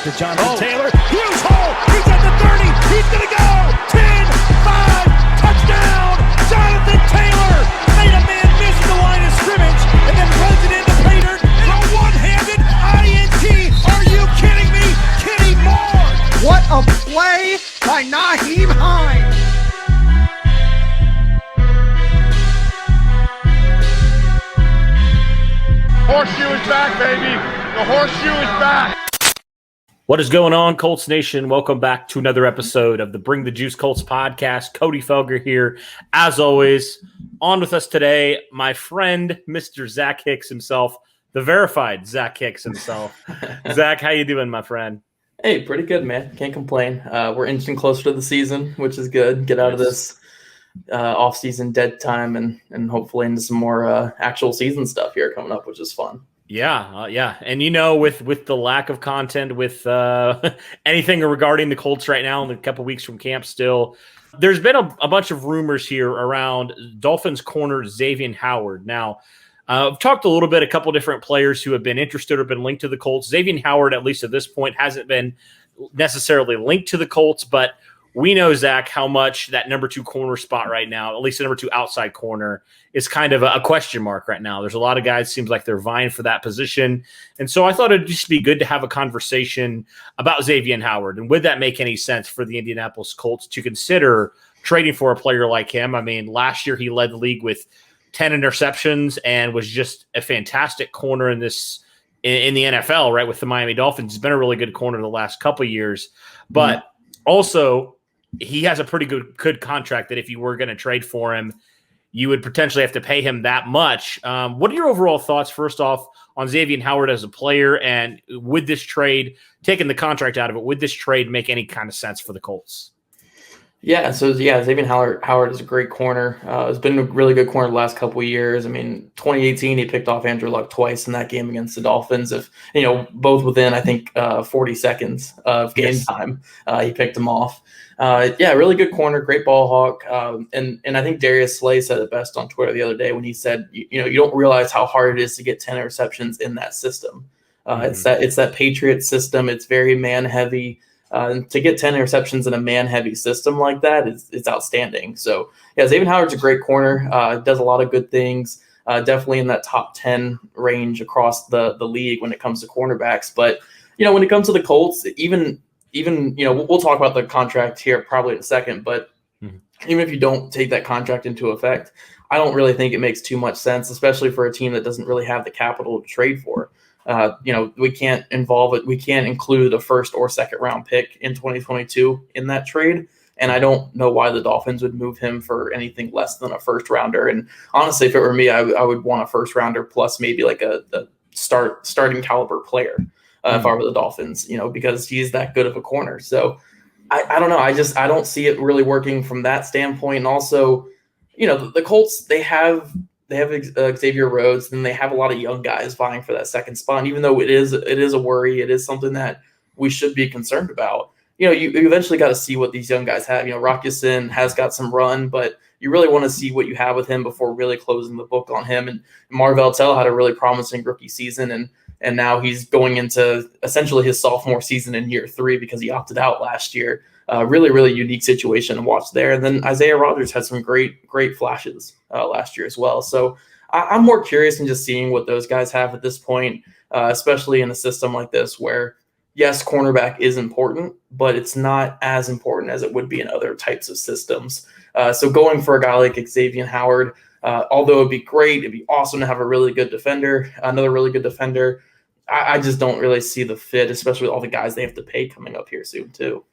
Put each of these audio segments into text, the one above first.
to Jonathan Taylor. Huge hole. He's at the 30. He's going to go. 10, 5, touchdown. Jonathan Taylor made a man miss the line of scrimmage and then runs it into pay dirt and a one-handed INT. Are you kidding me? Kenny Moore. What a play by Nyheim Hines. Horseshoe is back, baby. The horseshoe is back. What is going on, Colts Nation? Welcome back to another episode of the Bring the Juice Colts podcast. Cody Felger here. As always, on with us today, my friend, Mr. Zach Hicks himself, the verified Zach Hicks himself. Zach, how you doing, my friend? Hey, pretty good, man. Can't complain. We're inching closer to the season, which is good. Get out of this off-season dead time and hopefully into some more actual season stuff here coming up, which is fun. Yeah. And, with the lack of content, with anything regarding the Colts right now, in a couple weeks from camp still, there's been a bunch of rumors here around Dolphins corner Xavien Howard. Now, I've talked a little bit, a couple different players who have been interested or been linked to the Colts. Xavien Howard, at least at this point, hasn't been necessarily linked to the Colts, but we know, Zach, how much that number 2 corner spot right now, at least the number 2 outside corner, is kind of a question mark right now. There's a lot of guys, seems like they're vying for that position. And so I thought it'd just be good to have a conversation about Xavien Howard. And would that make any sense for the Indianapolis Colts to consider trading for a player like him? I mean, last year he led the league with 10 interceptions and was just a fantastic corner in the NFL, right, with the Miami Dolphins. He's been a really good corner the last couple of years. But also, he has a pretty good contract that if you were going to trade for him, you would potentially have to pay him that much. What are your overall thoughts, first off, on Xavien Howard as a player? And would this trade, taking the contract out of it, would this trade make any kind of sense for the Colts? Xavien Howard is a great corner. It's been a really good corner the last couple of years. I mean, 2018, he picked off Andrew Luck twice in that game against the Dolphins. Both within, I think, 40 seconds of game time, he picked him off. Really good corner, great ball hawk. And I think Darius Slay said it best on Twitter the other day when he said, you don't realize how hard it is to get 10 interceptions in that system. It's that Patriot system. It's very man heavy. And to get 10 interceptions in a man-heavy system like that is outstanding. So, Xavien Howard's a great corner. Does a lot of good things. Definitely in that top 10 range across the league when it comes to cornerbacks. But, when it comes to the Colts, even we'll talk about the contract here probably in a second. But even if you don't take that contract into effect, I don't really think it makes too much sense, especially for a team that doesn't really have the capital to trade for. We can't include a first or second round pick in 2022 in that trade. And I don't know why the Dolphins would move him for anything less than a first rounder. And honestly, if it were me, I would want a first rounder plus maybe like a starting caliber player if I were the Dolphins, because he's that good of a corner. So I don't know. I don't see it really working from that standpoint. And also, the Colts, they have Xavier Rhodes, and they have a lot of young guys vying for that second spot. And even though it is a worry, it is something that we should be concerned about. You eventually got to see what these young guys have. Rock Ya-Sin has got some run, but you really want to see what you have with him before really closing the book on him. And Marvell Tell had a really promising rookie season, and now he's going into essentially his sophomore season in year 3 because he opted out last year. Really, really unique situation to watch there. And then Isaiah Rodgers had some great flashes last year as well. So I'm more curious in just seeing what those guys have at this point, especially in a system like this where, yes, cornerback is important, but it's not as important as it would be in other types of systems. So going for a guy like Xavien Howard, although it'd be great, it'd be awesome to have another really good defender. I just don't really see the fit, especially with all the guys they have to pay coming up here soon too.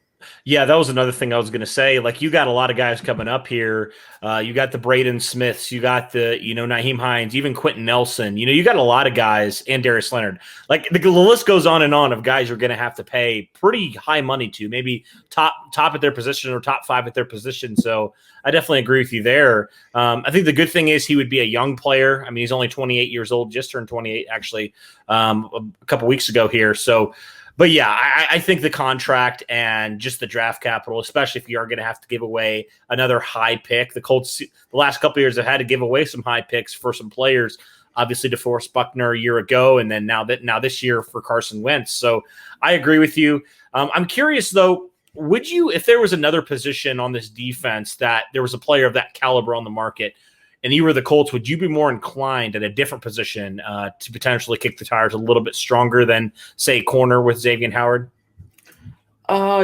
Yeah, that was another thing I was going to say. Like, you got a lot of guys coming up here. You got the Braden Smiths. You got the, Nyheim Hines, even Quentin Nelson. You got a lot of guys, and Darius Leonard. Like, the list goes on and on of guys you're going to have to pay pretty high money to, maybe top at their position or top 5 at their position. So I definitely agree with you there. I think the good thing is he would be a young player. I mean, he's only 28 years old, just turned 28 actually a couple weeks ago here. So, but yeah, I think the contract and just the draft capital, especially if you are going to have to give away another high pick. The Colts, the last couple of years, have had to give away some high picks for some players. obviously DeForest Buckner a year ago, and then now this year for Carson Wentz. So I agree with you. I'm curious though, would you, if there was another position on this defense that there was a player of that caliber on the market and you were the Colts, would you be more inclined at a different position to potentially kick the tires a little bit stronger than, say, corner with Xavien Howard?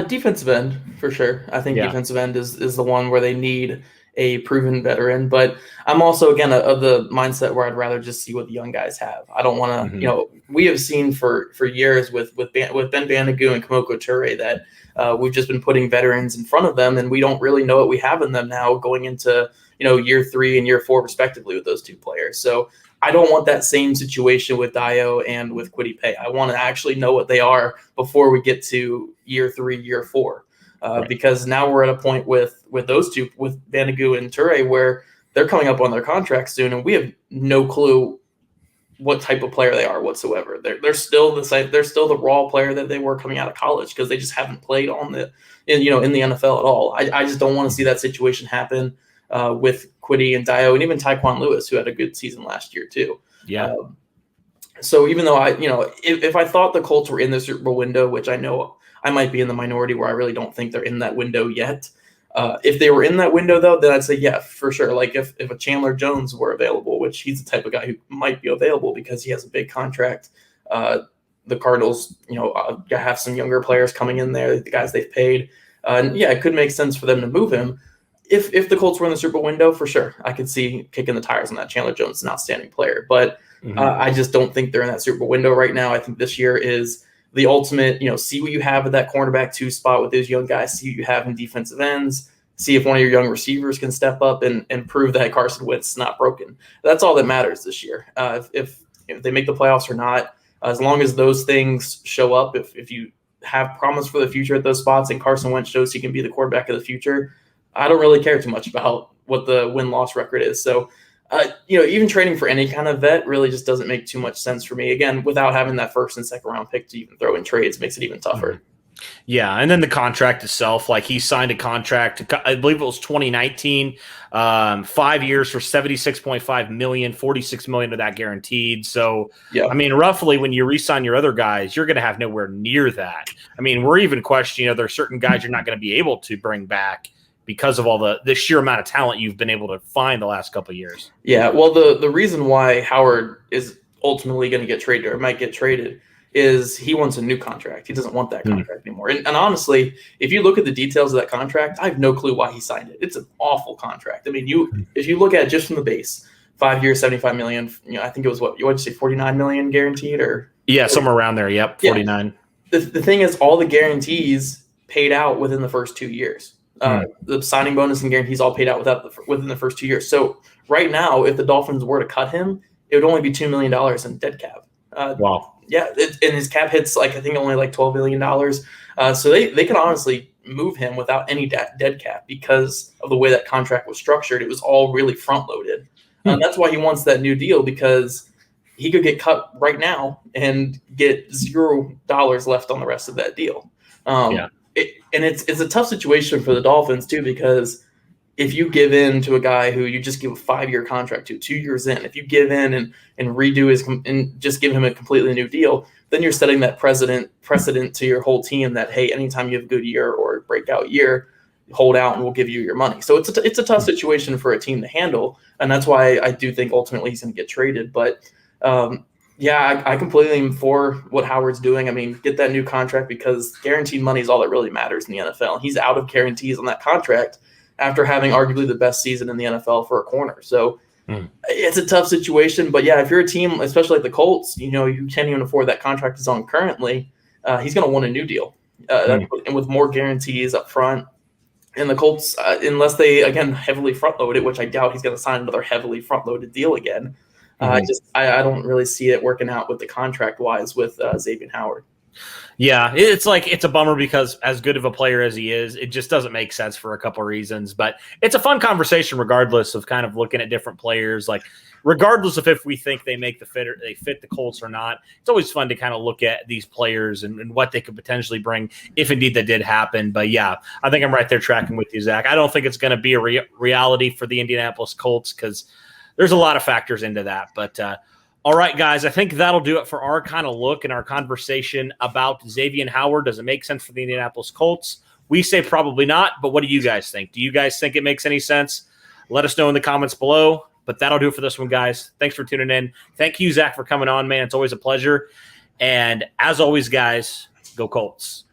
Defensive end, for sure. I think defensive end is the one where they need a proven veteran. But I'm also, again, of the mindset where I'd rather just see what the young guys have. I don't want to, we have seen for years with Ben Banigou and Kamoko Toure that we've just been putting veterans in front of them, and we don't really know what we have in them now going into, year 3 and year 4 respectively with those two players. So I don't want that same situation with Dio and with Kwity Paye. I want to actually know what they are before we get to year 3, year 4. Because now we're at a point with those two, with Banigou and Toure, where they're coming up on their contracts soon, and we have no clue what type of player they are whatsoever. They're still the raw player that they were coming out of college because they just haven't played in the NFL at all. I just don't want to see that situation happen with Kwity and Dio and even Tyquan Lewis, who had a good season last year too. Yeah. So even though if I thought the Colts were in the Super Bowl window, which I know I might be in the minority where I really don't think they're in that window yet. If they were in that window, though, then I'd say, yeah, for sure. Like if a Chandler Jones were available, which he's the type of guy who might be available because he has a big contract. The Cardinals, have some younger players coming in there, the guys they've paid. And yeah, it could make sense for them to move him. If the Colts were in the Super Bowl window, for sure, I could see kicking the tires on that. Chandler Jones is an outstanding player. But I just don't think they're in that Super Bowl window right now. I think this year is the ultimate, see what you have at that cornerback 2 spot with those young guys, see what you have in defensive ends, see if one of your young receivers can step up and prove that Carson Wentz is not broken. That's all that matters this year. If they make the playoffs or not, as long as those things show up, if you have promise for the future at those spots and Carson Wentz shows he can be the quarterback of the future, I don't really care too much about what the win-loss record is. So, even trading for any kind of vet really just doesn't make too much sense for me. Again, without having that 1st and 2nd round pick to even throw in trades makes it even tougher. Yeah, and then the contract itself, like he signed a contract, I believe it was 2019, 5 years for $76.5 million, $46 million of that guaranteed. So, yeah. I mean, roughly when you re-sign your other guys, you're going to have nowhere near that. I mean, we're even questioning, there are certain guys you're not going to be able to bring back because of all the sheer amount of talent you've been able to find the last couple of years. Yeah, well, the reason why Howard is ultimately going to get traded or might get traded is he wants a new contract. He doesn't want that contract anymore. And honestly, if you look at the details of that contract, I have no clue why he signed it. It's an awful contract. I mean, if you look at it just from the base, 5 years, $75 million, I think it was what'd you say, $49 million guaranteed or? Yeah, somewhere around there. Yep, 49. Yeah. The thing is, all the guarantees paid out within the first 2 years. The signing bonus and guarantees all paid out within the first 2 years. So right now, if the Dolphins were to cut him, it would only be $2 million in dead cap. Wow. Yeah, and his cap hits I think only $12 million. So they could honestly move him without any dead cap because of the way that contract was structured. It was all really front loaded. That's why he wants that new deal, because he could get cut right now and get $0 left on the rest of that deal. It's a tough situation for the Dolphins too, because if you give in to a guy who you just give a 5-year contract to 2 years in, if you give in and redo and just give him a completely new deal, then you're setting that precedent to your whole team that, hey, anytime you have a good year or a breakout year, hold out and we'll give you your money. So it's a tough situation for a team to handle. And that's why I do think ultimately he's going to get traded. But I completely am for what Howard's doing. I mean, get that new contract, because guaranteed money is all that really matters in the NFL. And he's out of guarantees on that contract after having arguably the best season in the NFL for a corner. So it's a tough situation. But, yeah, if you're a team, especially like the Colts, you can't even afford that contract he's on currently, he's going to want a new deal and with more guarantees up front. And the Colts, unless they, again, heavily front-load it, which I doubt he's going to sign another heavily front-loaded deal again, I don't really see it working out with the contract-wise with Xavien Howard. Yeah, it's a bummer, because as good of a player as he is, it just doesn't make sense for a couple of reasons. But it's a fun conversation regardless of kind of looking at different players. Like, regardless of if we think they make they fit the Colts or not, it's always fun to kind of look at these players and what they could potentially bring if indeed that did happen. But yeah, I think I'm right there tracking with you, Zach. I don't think it's going to be a reality for the Indianapolis Colts, because there's a lot of factors into that. But All right, guys, I think that'll do it for our kind of look and our conversation about Xavien Howard. Does it make sense for the Indianapolis Colts? We say probably not, but what do you guys think? Do you guys think it makes any sense? Let us know in the comments below. But that'll do it for this one, guys. Thanks for tuning in. Thank you, Zach, for coming on, man. It's always a pleasure. And as always, guys, go Colts.